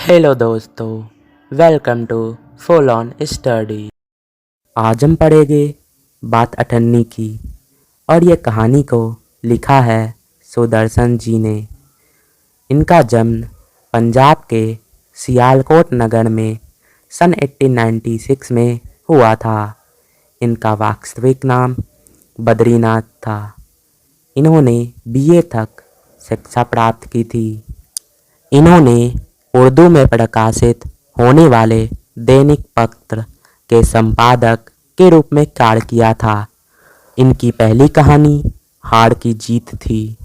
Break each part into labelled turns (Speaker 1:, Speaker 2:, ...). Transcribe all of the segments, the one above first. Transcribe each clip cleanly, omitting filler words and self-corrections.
Speaker 1: Hello दोस्तों, welcome to full on study. आज हम पढ़ेंगे बात अठन्नी की और ये कहानी को लिखा है सुदर्शन जी ने। इनका जन्म पंजाब के सियालकोट नगर में सन 1896 में हुआ था। इनका वास्तविक नाम बद्रीनाथ था। इन्होंने बीए तक शिक्षा प्राप्त की थी। इन्होंने उर्दू में प्रकाशित होने वाले दैनिक पत्र के संपादक के रूप में कार्य किया था। इनकी पहली कहानी हार की जीत थी,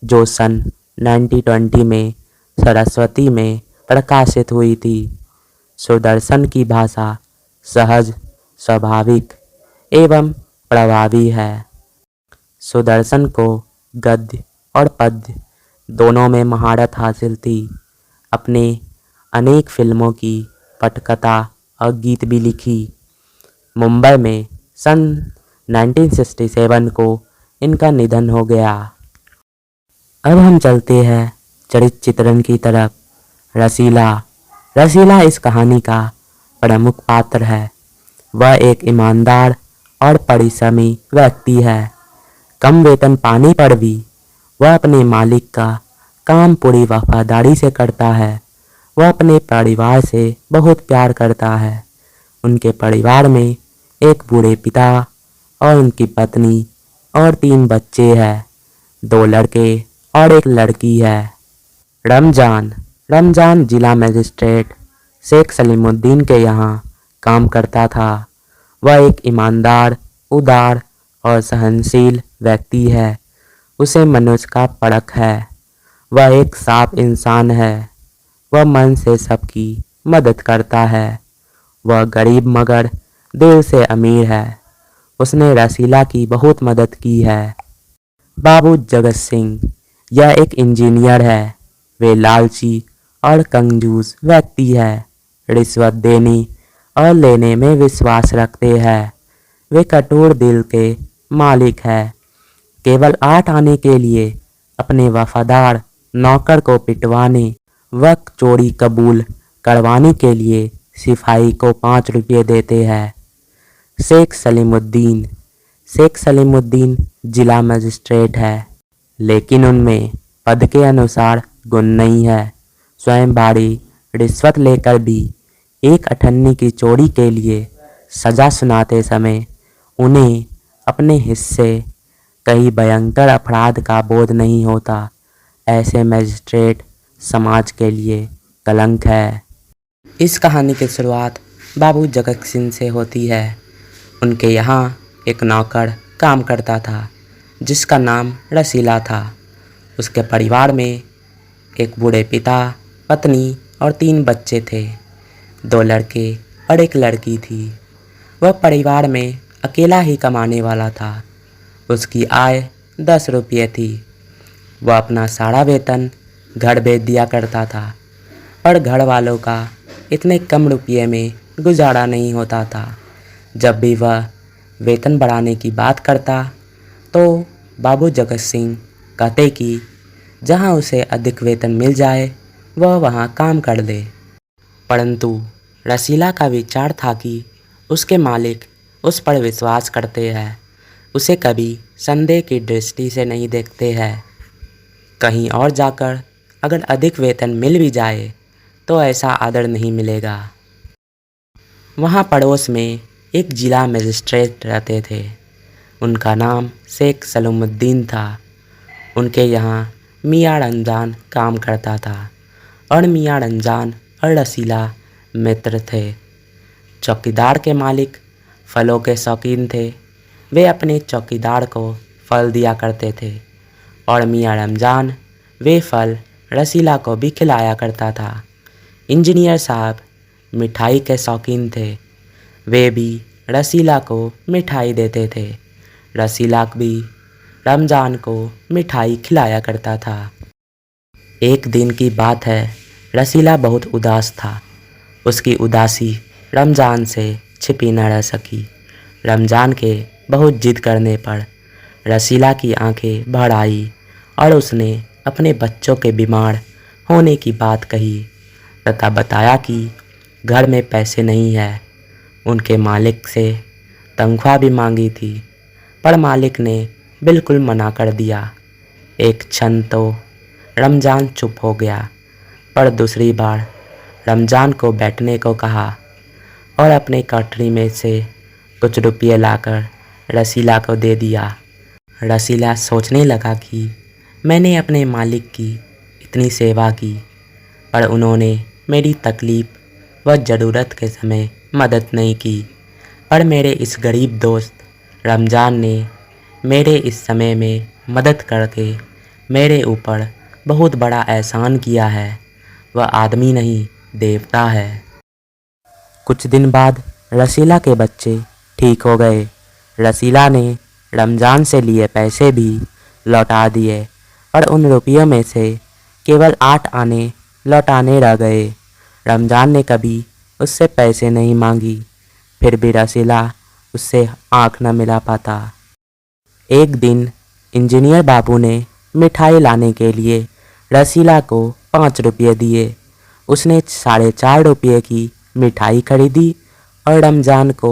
Speaker 1: जो सन 1920 में सरस्वती में प्रकाशित हुई थी। सुदर्शन की भाषा सहज, स्वाभाविक एवं प्रभावी है। सुदर्शन को गद्य और पद्य दोनों में महारत हासिल थी। अपने अनेक फिल्मों की पटकथा और गीत भी लिखी। मुंबई में सन 1967 को इनका निधन हो गया। अब हम चलते हैं चरित्र चित्रण की तरफ। रसीला इस कहानी का प्रमुख पात्र है। वह एक ईमानदार और परिश्रमी व्यक्ति है। कम वेतन पाने पर भी वह अपने मालिक का काम पूरी वफादारी से करता है। वह अपने परिवार से बहुत प्यार करता है। उनके परिवार में एक बूढ़े पिता और उनकी पत्नी और 3 बच्चे हैं। 2 लड़के और 1 लड़की है। रमजान जिला मजिस्ट्रेट शेख सलीमुद्दीन के यहाँ काम करता था। वह एक ईमानदार, उदार और सहनशील व्यक्ति है। उसे मनुष्य का परख है। वह एक साफ इंसान है। वह मन से सबकी मदद करता है। वह गरीब मगर दिल से अमीर है। उसने रसीला की बहुत मदद की है। बाबू जगत सिंह यह एक इंजीनियर है। वे लालची और कंजूस व्यक्ति है। रिश्वत देने और लेने में विश्वास रखते हैं। वे कठोर दिल के मालिक है। केवल 8 आने के लिए अपने वफादार नौकर को पिटवाने व चोरी कबूल करवाने के लिए सिपाही को 5 रुपये देते हैं। शेख सलीमुद्दीन जिला मजिस्ट्रेट है, लेकिन उनमें पद के अनुसार गुण नहीं है। स्वयं भारी रिश्वत लेकर भी एक अठन्नी की चोरी के लिए सजा सुनाते समय उन्हें अपने हिस्से कई भयंकर अपराध का बोध नहीं होता। ऐसे मजिस्ट्रेट समाज के लिए कलंक है। इस कहानी की शुरुआत बाबू जगत सिंह से होती है। उनके यहाँ एक नौकर काम करता था, जिसका नाम रसीला था। उसके परिवार में एक बूढ़े पिता, पत्नी और 3 बच्चे थे। 2 लड़के और 1 लड़की थी। वह परिवार में अकेला ही कमाने वाला था। उसकी आय 10 रुपये थी। वह अपना सारा वेतन घर भेज दिया करता था, पर घर वालों का इतने कम रुपये में गुजारा नहीं होता था। जब भी वह वेतन बढ़ाने की बात करता तो बाबू जगत सिंह कहते कि जहां उसे अधिक वेतन मिल जाए वह वहां काम कर दे। परंतु रसीला का विचार था कि उसके मालिक उस पर विश्वास करते हैं, उसे कभी संदेह की दृष्टि से नहीं देखते हैं। कहीं और जाकर अगर अधिक वेतन मिल भी जाए तो ऐसा आदर नहीं मिलेगा। वहाँ पड़ोस में एक जिला मजिस्ट्रेट रहते थे। उनका नाम शेख सलीमुद्दीन था। उनके यहाँ मियाँ रमजान काम करता था और मियाँ रमजान और रसीला मित्र थे। चौकीदार के मालिक फलों के शौकीन थे। वे अपने चौकीदार को फल दिया करते थे और मियाँ रमजान वे फल रसीला को भी खिलाया करता था। इंजीनियर साहब मिठाई के शौकीन थे। वे भी रसीला को मिठाई देते थे। रसीला भी रमजान को मिठाई खिलाया करता था। एक दिन की बात है, रसीला बहुत उदास था। उसकी उदासी रमजान से छिपी न रह सकी। रमजान के बहुत जिद करने पर रसीला की आंखें भर आई और उसने अपने बच्चों के बीमार होने की बात कही। तथा बताया कि घर में पैसे नहीं है। उनके मालिक से तनख्वाह भी मांगी थी, पर मालिक ने बिल्कुल मना कर दिया। एक क्षण तो रमज़ान चुप हो गया, पर दूसरी बार रमज़ान को बैठने को कहा और अपने कटरी में से कुछ रुपये लाकर रसीला को दे दिया। रसीला सोचने लगा कि मैंने अपने मालिक की इतनी सेवा की, पर उन्होंने मेरी तकलीफ़ व ज़रूरत के समय मदद नहीं की। पर मेरे इस गरीब दोस्त रमज़ान ने मेरे इस समय में मदद करके मेरे ऊपर बहुत बड़ा एहसान किया है। वह आदमी नहीं, देवता है। कुछ दिन बाद रसीला के बच्चे ठीक हो गए। रसीला ने रमज़ान से लिए पैसे भी लौटा दिए, पर उन रुपयों में से केवल 8 आने लौटाने रह गए। रमज़ान ने कभी उससे पैसे नहीं मांगी, फिर भी रसीला उससे आँख न मिला पाता। एक दिन इंजीनियर बाबू ने मिठाई लाने के लिए रसीला को 5 रुपये दिए। उसने 4.5 रुपये की मिठाई खरीदी और रमज़ान को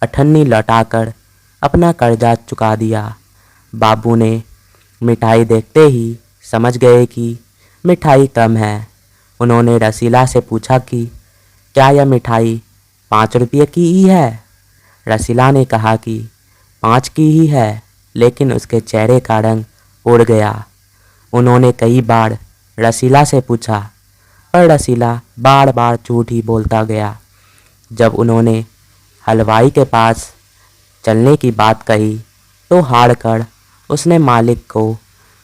Speaker 1: अठन्नी लौटाकर अपना कर्जा चुका दिया। बाबू ने मिठाई देखते ही समझ गए कि मिठाई कम है। उन्होंने रसीला से पूछा कि क्या यह मिठाई 5 रुपये की ही है? रसीला ने कहा कि 5 की ही है, लेकिन उसके चेहरे का रंग उड़ गया। उन्होंने कई बार रसीला से पूछा, पर रसीला बार बार झूठ ही बोलता गया। जब उन्होंने हलवाई के पास चलने की बात कही तो हार कर उसने मालिक को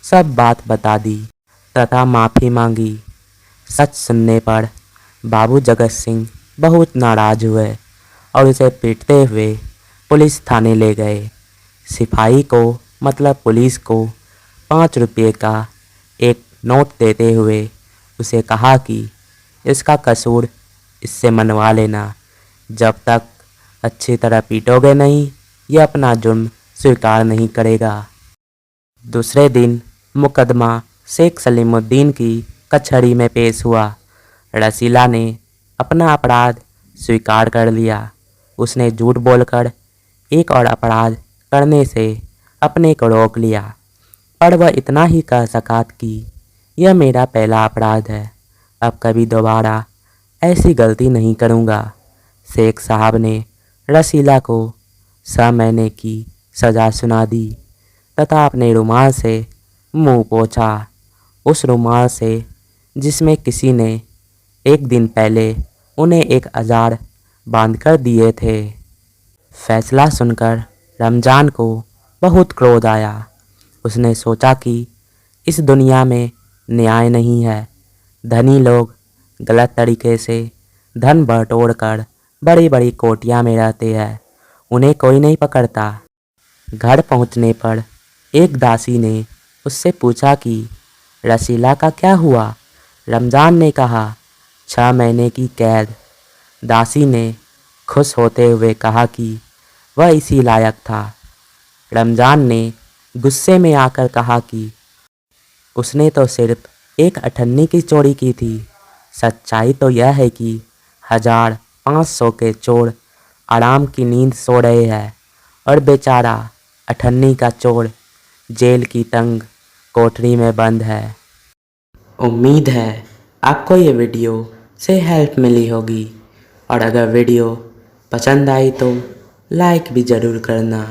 Speaker 1: सब बात बता दी तथा माफ़ी मांगी। सच सुनने पर बाबू जगत सिंह बहुत नाराज़ हुए और उसे पीटते हुए पुलिस थाने ले गए। सिपाही को मतलब पुलिस को 5 रुपये का एक नोट देते हुए उसे कहा कि इसका कसूर इससे मनवा लेना। जब तक अच्छी तरह पीटोगे नहीं, यह अपना जुर्म स्वीकार नहीं करेगा। दूसरे दिन मुकदमा शेख सलीमुद्दीन की कचहरी में पेश हुआ। रसीला ने अपना अपराध स्वीकार कर लिया। उसने झूठ बोलकर एक और अपराध करने से अपने को रोक लिया, पर वह इतना ही कह सका कि यह मेरा पहला अपराध है, अब कभी दोबारा ऐसी गलती नहीं करूँगा। शेख साहब ने रसीला को 6 महीने की सज़ा सुना दी तथा अपने रुमाल से मुंह पोंछा, उस रुमाल से जिसमें किसी ने एक दिन पहले उन्हें एक औजार बांधकर दिए थे। फैसला सुनकर रमज़ान को बहुत क्रोध आया। उसने सोचा कि इस दुनिया में न्याय नहीं है। धनी लोग गलत तरीके से धन बटोर कर बड़ी बड़ी कोठरियों में रहते हैं, उन्हें कोई नहीं पकड़ता। घर पहुंचने पर एक दासी ने उससे पूछा कि रसीला का क्या हुआ? रमज़ान ने कहा 6 महीने की कैद। दासी ने खुश होते हुए कहा कि वह इसी लायक था। रमज़ान ने गुस्से में आकर कहा कि उसने तो सिर्फ एक अठन्नी की चोरी की थी। सच्चाई तो यह है कि 1500 के चोर आराम की नींद सो रहे हैं और बेचारा अठन्नी का चोर जेल की तंग कोठरी में बंद है। उम्मीद है आपको ये वीडियो से हेल्प मिली होगी, और अगर वीडियो पसंद आई तो लाइक भी ज़रूर करना।